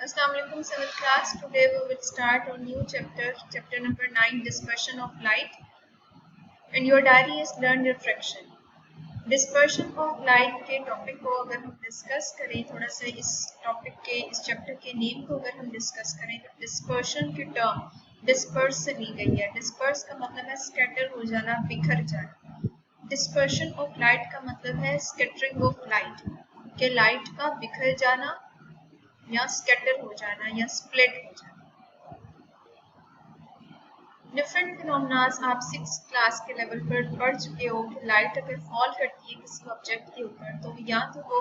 Assalamu alaikum, 7th class. Today we will start a new chapter number 9, dispersion of light. And your diary is learn refraction. Dispersion of light के topic को अगर हम discuss करें, थोड़ा सा इस topic के इस चैप्टर के नेम को अगर हम डिस्कस करें तो डिस्पर्शन की टर्म डिस्पर्स से ली गई है। डिस्पर्स का मतलब है स्कैटर हो जाना, बिखर जाना। डिस्पर्शन ऑफ लाइट का मतलब है स्कैटरिंग ऑफ लाइट, के लाइट का बिखर जाना या स्कैटर हो जाना या स्प्लिट हो जाना। डिफरेंट फिनोमेनास आप 6 क्लास के लेवल पर पढ़ चुके हो कि लाइट अगर फॉल करती है किसी ऑब्जेक्ट के ऊपर तो या तो वो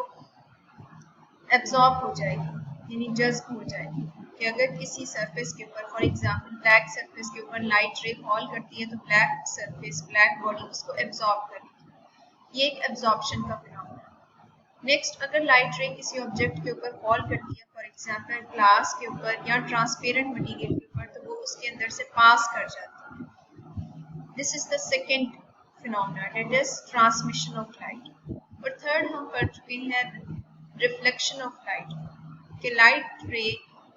एब्जॉर्ब हो जाएगी यानी जज्ब हो जाएगी, कि अगर किसी सरफेस के ऊपर फॉर एग्जांपल ब्लैक सरफेस के ऊपर लाइट रे फॉल करती है तो ब्लैक सरफेस ब्लैक बॉडी उसको एब्जॉर्ब करेगी। ये एक एब्जॉर्प्शन का फिनोमेना। नेक्स्ट, अगर लाइट रे किसी ऑब्जेक्ट के ऊपर फॉल करती है फॉर एग्जांपल ग्लास के ऊपर या ट्रांसपेरेंट मटेरियल के ऊपर तो वो उसके अंदर से पास कर जाती है। This is the second phenomena, that is transmission of light. और थर्ड हम पढ़ चुके हैं रिफ्लेक्शन ऑफ लाइट, कि लाइट रे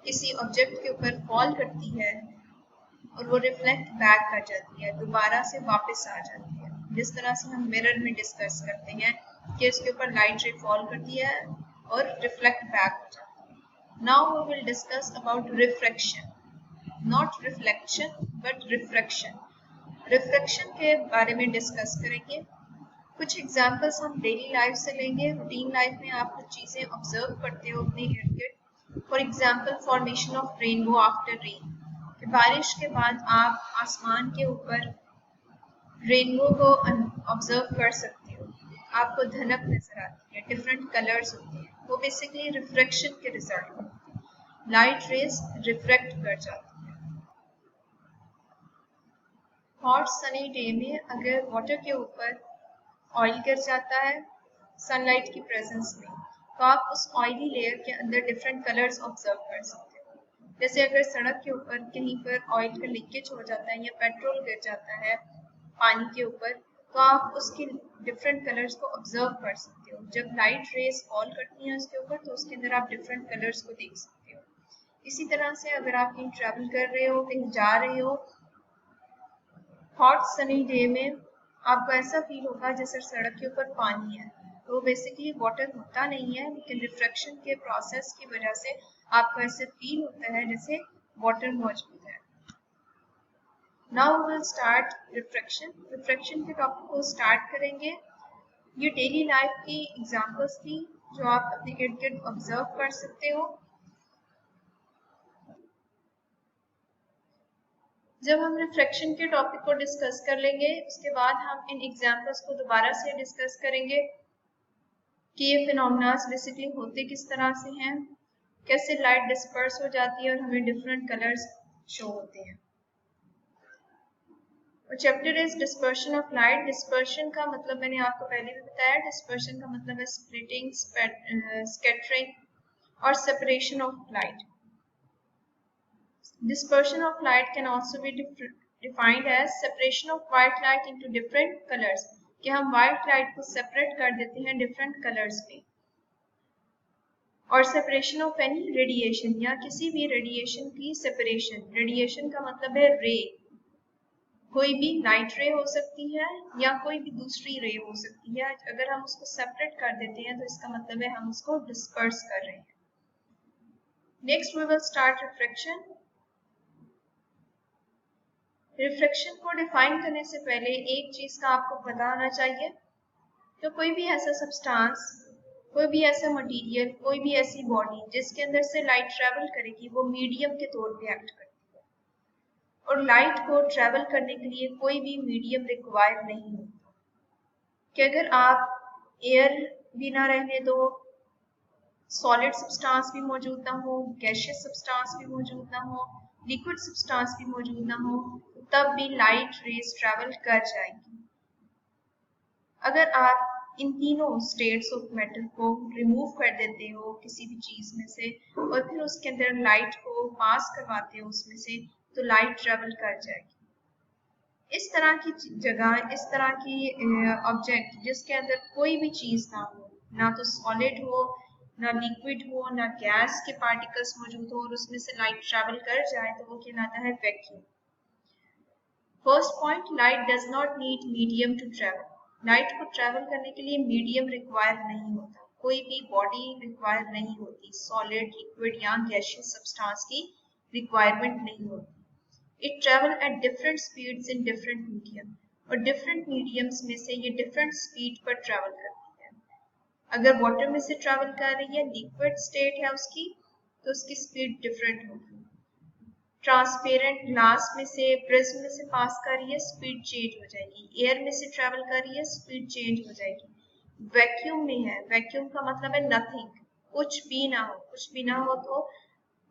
किसी ऑब्जेक्ट के ऊपर फॉल करती है और वो रिफ्लेक्ट बैक कर जाती है, दोबारा से वापस आ जाती है। जिस तरह से हम मिरर में डिस्कस करते हैं कि इसके ऊपर लाइट रे फॉल करती है और रिफ्लेक्ट बैक हो जाती है। Now we will discuss about refraction, not reflection but refraction. Refraction के बारे में डिस्कस करेंगे। कुछ एग्जांपल्स हम डेली लाइफ से लेंगे। रूटीन लाइफ में आप कुछ चीज़ें ऑब्जर्व करते हो अपने इर्द गिर्द। For example formation of rainbow after rain, बारिश के बाद आप आसमान के ऊपर रेनबो को ऑब्जर्व कर सकते हो, आपको धनक नजर आती है, डिफरेंट कलर्स होते हैं, वो बेसिकली रिफ्रैक्शन के रिजल्ट होते हैं। लाइट रेज रिफ्रैक्ट कर जाती है। हॉट सनी डे में अगर वाटर के ऊपर ऑयल गिर जाता है सनलाइट की प्रेजेंस में तो आप उस ऑयली लेयर के अंदर डिफरेंट कलर्स ऑब्जर्व कर सकते हो। जैसे अगर सड़क के ऊपर कहीं पर ऑयल का लीकेज हो जाता है या पेट्रोल गिर जाता है पानी के ऊपर तो आप उसके डिफरेंट कलर्स को ऑब्जर्व कर सकते हो। जब लाइट रेज फॉल करती हैं उसके ऊपर तो उसके अंदर आप डिफरेंट कलर्स को देख सकते हो। इसी तरह से अगर आप कहीं ट्रैवल कर रहे हो, कहीं जा रहे हो, हॉट सनी डे में आपको ऐसा फील होगा जैसे सड़क के ऊपर पानी है, तो बेसिकली वाटर होता नहीं है, लेकिन रिफ्रैक्शन के प्रोसेस की वजह से आपको ऐसे फील होता है जैसे वाटर मौजूद है। Now we will start refraction. Refraction के टॉपिक को स्टार्ट करेंगे। ये डेली लाइफ की एग्जांपल्स थी जो आप अपने इर्द गिर्द ऑब्जर्व कर सकते हो। जब हम रिफ्रैक्शन के टॉपिक को डिस्कस कर लेंगे उसके बाद हम इन एग्जांपल्स को दोबारा से डिस्कस करेंगे कि ये फिनोमेनास बेसिकली होते किस तरह से हैं, कैसे लाइट डिस्पर्स हो जाती है और हमें डिफरेंट कलर्स शो होते हैं। और chapter is dispersion of light. Dispersion का मतलब मैंने आपको पहले भी बताया, डिस्पर्शन का मतलब है स्प्लिटिंग, स्कैटरिंग और separation of light. Dispersion of light can also be defined as separation of white light into different colors, कि हम white light को separate कर देते हैं different colors में। और separation of any radiation, या किसी भी radiation की separation। radiation का मतलब है ray, कोई भी light ray हो सकती है या कोई भी दूसरी ray हो सकती है। अगर हम उसको separate कर देते हैं तो इसका मतलब है हम उसको disperse कर रहे हैं। Next we will start refraction। Refraction को डिफाइन करने से पहले एक चीज का आपको पता होना चाहिए, तो कोई भी ऐसा सब्सटेंस, कोई भी ऐसा मटेरियल, कोई भी ऐसी बॉडी जिसके अंदर से लाइट ट्रैवल करेगी वो मीडियम के तौर पे एक्ट करती है। और लाइट को ट्रैवल करने के लिए कोई भी मीडियम रिक्वायर नहीं होता, कि अगर आप एयर भी ना रहने दो, सॉलिड सब्सटेंस भी मौजूद ना हो, गैसियस सब्सटेंस भी मौजूद ना हो, लिक्विड सब्सटेंस भी मौजूद ना हो, तब भी लाइट रेज ट्रैवल कर जाएगी। अगर आप इन तीनों स्टेट्स ऑफ मैटर को रिमूव कर देते हो किसी भी चीज में से और फिर उसके अंदर लाइट को पास करवाते हो उसमें से, तो लाइट ट्रैवल कर जाएगी। इस तरह की जगह, इस तरह की ऑब्जेक्ट जिसके अंदर कोई भी चीज ना हो, ना तो सॉलिड हो ना लिक्विड हो ना गैस के पार्टिकल्स मौजूद हो और उसमें से लाइट ट्रैवल कर जाए तो वो कहलाता है vacuum. First point, light does not need medium to travel. Light को ट्रैवल करने के लिए मीडियम रिक्वायर नहीं होता, कोई भी बॉडी रिक्वायर नहीं होती, सॉलिड, लिक्विड या गैसियस सब्सटेंस की रिक्वायरमेंट नहीं होती। It travel at different speeds in different medium, और डिफरेंट मीडियम्स में से ये डिफरेंट स्पीड पर ट्रैवल करती है। अगर वाटर में से ट्रैवल कर रही है, लिक्विड स्टेट है उसकी, तो उसकी स्पीड डिफरेंट होगी। ट्रांसपेरेंट ग्लास में से, प्रिज्म में से पास कर रही है, स्पीड चेंज हो जाएगी। एयर में से ट्रैवल कर रही है, स्पीड चेंज हो जाएगी। वैक्यूम में है, वैक्यूम का मतलब है नथिंग, कुछ भी ना हो, कुछ भी ना हो, तो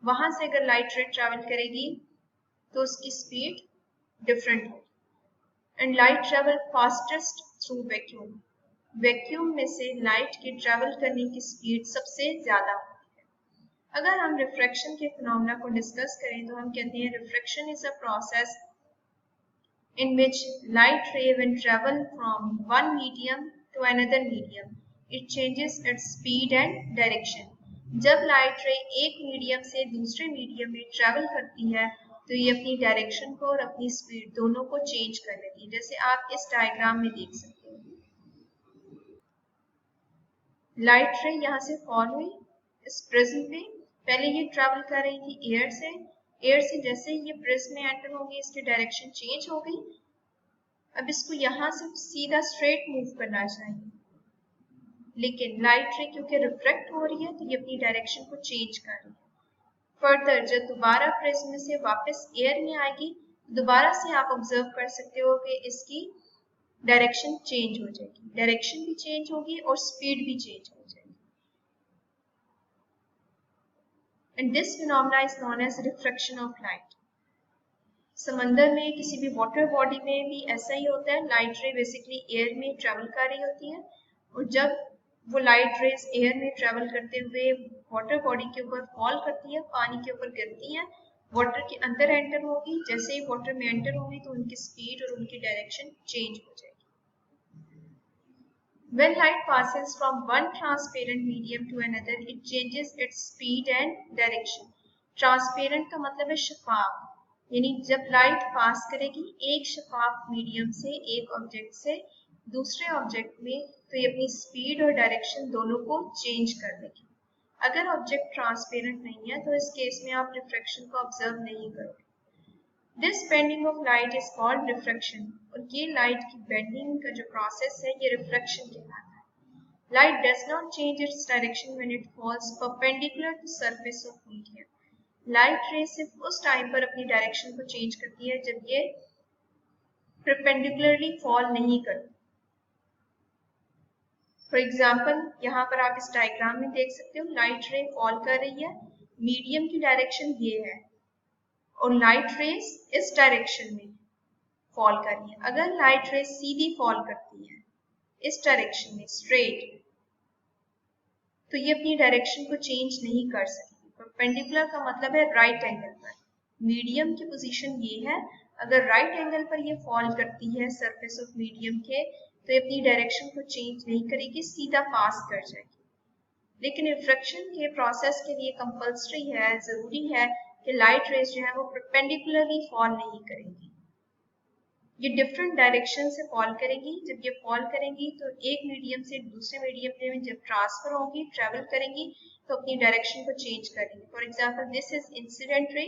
वहां से अगर लाइट रे ट्रैवल करेगी तो उसकी स्पीड डिफरेंट होगी। And light travel fastest through vacuum. Vacuum में से लाइट के ट्रैवल करने की स्पीड सबसे ज्यादा होगी। अगर हम रिफ्रैक्शन के फिनोमेना को डिस्कस करें तो हम कहते हैं refraction is a process in which light ray when travel from one medium to another medium it changes its speed and direction। जब लाइट रे एक मीडियम से दूसरे मीडियम में ट्रैवल करती है तो ये अपनी डायरेक्शन को और अपनी स्पीड दोनों को चेंज कर लेती है, जैसे आप इस डायग्राम में देख सकते हो। लाइट रे यहाँ से फॉल हुई इस प्रिज्म पे, पहले ये ट्रैवल कर रही थी एयर से, एयर से जैसे ही ये प्रिज्म में एंटर होगी इसकी डायरेक्शन चेंज हो गई। अब इसको यहाँ से सीधा स्ट्रेट मूव करना चाहिए, लेकिन लाइट रे क्योंकि रिफ्रेक्ट हो रही है तो ये अपनी डायरेक्शन को चेंज कर रही है। फर्दर जब दोबारा प्रिज्म से वापस एयर में आएगी, दोबारा से आप ऑब्जर्व कर सकते हो कि इसकी डायरेक्शन चेंज हो जाएगी, डायरेक्शन भी चेंज होगी और स्पीड भी चेंज हो जाएगी। And this phenomena is known as refraction of light। समंदर में किसी भी वाटर बॉडी में भी ऐसा ही होता है, लाइट रे बेसिकली एयर में ट्रेवल कर रही होती है और जब वो लाइट रेज एयर में ट्रेवल करते हुए वाटर बॉडी के ऊपर फॉल करती है, पानी के ऊपर गिरती है, वाटर के अंदर एंटर होगी, जैसे ही वाटर में एंटर होगी तो उनकी स्पीड और उनकी डायरेक्शन चेंज हो जाएगी। When light passes from one transparent medium to another, it changes its speed and direction। Transparent का मतलब है शफाफ, यानी जब लाइट पास करेगी एक शफाफ मीडियम से एक ऑब्जेक्ट से दूसरे ऑब्जेक्ट में तो ये अपनी स्पीड और डायरेक्शन दोनों को चेंज कर देगी। अगर ऑब्जेक्ट ट्रांसपेरेंट नहीं है तो इस केस में आप रिफ्रैक्शन को ऑब्जर्व नहीं करोगे। This bending of light is called refraction, और ये लाइट की बेंडिंग का जो प्रोसेस है ये रिफ्रैक्शन कहलाता है। Light does not change its direction when it falls perpendicular to surface of medium. Light ray सिर्फ उस टाइम पर अपनी डायरेक्शन को चेंज करती है जब ये परपेंडिकुलरली फॉल नहीं करती। फॉर एग्जाम्पल यहाँ पर आप इस डायग्राम में देख सकते हो, लाइट रे फॉल कर रही है, मीडियम की डायरेक्शन ये है और लाइट रेस इस डायरेक्शन में फॉल कर रही है। अगर लाइट रेस सीधी फॉल करती है इस डायरेक्शन में स्ट्रेट, तो ये अपनी डायरेक्शन को चेंज नहीं कर सकती। परपेंडिकुलर का मतलब है राइट एंगल पर। मीडियम की पोजीशन ये है, अगर राइट एंगल पर ये फॉल करती है सरफेस ऑफ मीडियम के तो ये अपनी डायरेक्शन को चेंज नहीं करेगी, सीधा पास कर जाएगी। लेकिन रिफ्रैक्शन के प्रोसेस के लिए कंपल्सरी है, जरूरी है कि लाइट रेज जो है वो परपेंडिकुलरली फॉल नहीं करेंगी, ये डिफरेंट डायरेक्शन से फॉल करेंगी। जब ये फॉल करेंगी तो एक मीडियम से दूसरे मीडियम में जब ट्रांसफर होगी, ट्रेवल करेंगी तो अपनी डायरेक्शन को चेंज करेंगी। For example this is incident ray,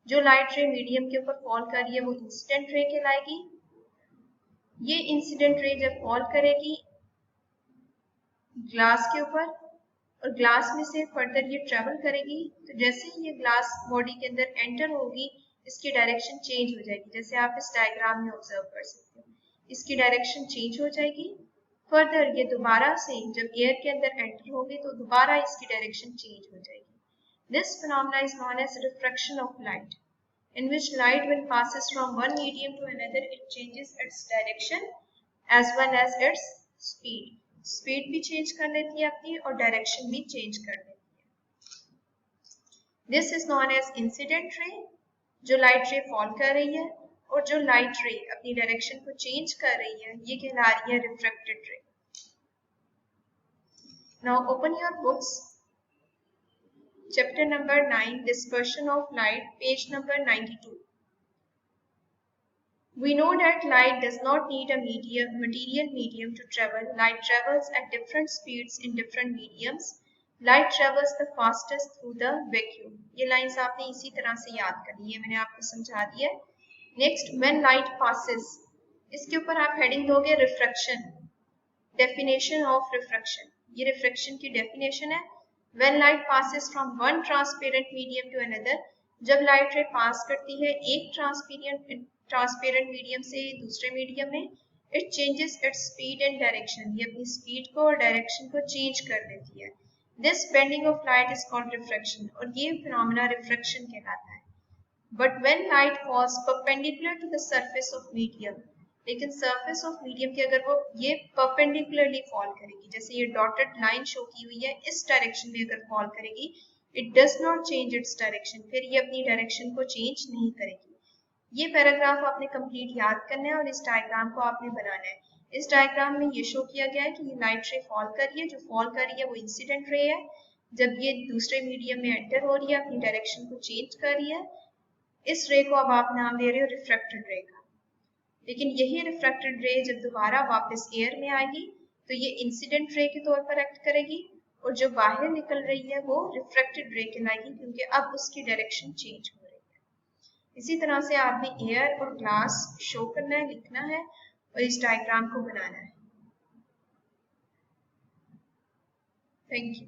जो लाइट रे मीडियम के ऊपर फॉल कर रही है वो इंसिडेंट रे कहलाएगी। ये इंसिडेंट रे जब फॉल करेगी ग्लास के ऊपर और ग्लास में से फर्दर ये ट्रेवल करेगी, तो जैसे ही ये ग्लास बॉडी के अंदर एंटर होगी इसकी डायरेक्शन चेंज हो जाएगी, जैसे आप इस डायग्राम में ऑब्जर्व कर सकते हो, इसकी डायरेक्शन चेंज हो जाएगी। फर्दर ये दोबारा से जब एयर के अंदर एंटर होगी तो दोबारा इसकी डायरेक्शन चेंज हो जाएगी। This phenomena is known as refraction of light, in which light when passes from one medium to another it changes its direction as well as its speed। Speed भी change कर लेती है अपनी और direction भी change कर लेती है। This is known as incident ray, जो लाइट रे फॉल कर रही है, और जो लाइट रे अपनी डायरेक्शन को चेंज कर रही है ये कहला रही है रिफ्रैक्टेड रे। Now open your books Chapter number 9, Dispersion of Light, page number 92. We know that light does not need a material medium to travel. Light travels at different speeds in different mediums. Light travels the fastest through the vacuum. ये lines आपने इसी तरह से याद करनी है, मैंने आपको समझा दिया. नेक्स्ट, when light passes, इसके ऊपर आप हेडिंग दोगे रिफ्रैक्शन. Definition of refraction. ये रिफ्रैक्शन की डेफिनेशन है. When light passes from one transparent medium to another, जब लाइट रे पास करती है एक ट्रांसपेरेंट मीडियम से दूसरे मीडियम में, it changes its speed and direction. ये अपनी स्पीड को और डायरेक्शन को चेंज कर लेती है. This bending of light is called refraction, और ये फिनोमेना रिफ्रैक्शन कहलाता है. But when light falls perpendicular to the surface of medium, लेकिन सरफेस ऑफ मीडियम की अगर वो ये परपेंडिकुलरली फॉल करेगी, जैसे ये डॉटेड लाइन शो की हुई है, इस डायरेक्शन में अगर फॉल करेगी, it does not change its direction. फिर ये अपनी डायरेक्शन को चेंज नहीं करेगी. ये पैराग्राफ आपने कंप्लीट याद करना है और इस डायग्राम को आपने बनाना है. इस डायग्राम में ये शो किया गया है कि ये लाइट रे फॉल कर रही है, जो फॉल कर रही है वो इंसिडेंट रे है. जब ये दूसरे मीडियम में एंटर हो रही है, अपनी डायरेक्शन को चेंज कर रही है. इस रे को अब आप नाम दे रहे हो रिफ्रैक्टेड रे का. लेकिन यही रिफ्रैक्टेड रे जब दोबारा वापस एयर में आएगी तो ये इंसिडेंट रे के तौर पर एक्ट करेगी, और जो बाहर निकल रही है वो रिफ्रैक्टेड रे कहलाएगी, क्योंकि अब उसकी डायरेक्शन चेंज हो रही है. इसी तरह से आपने एयर और ग्लास शो करना है, लिखना है और इस डायग्राम को बनाना है. Thank you.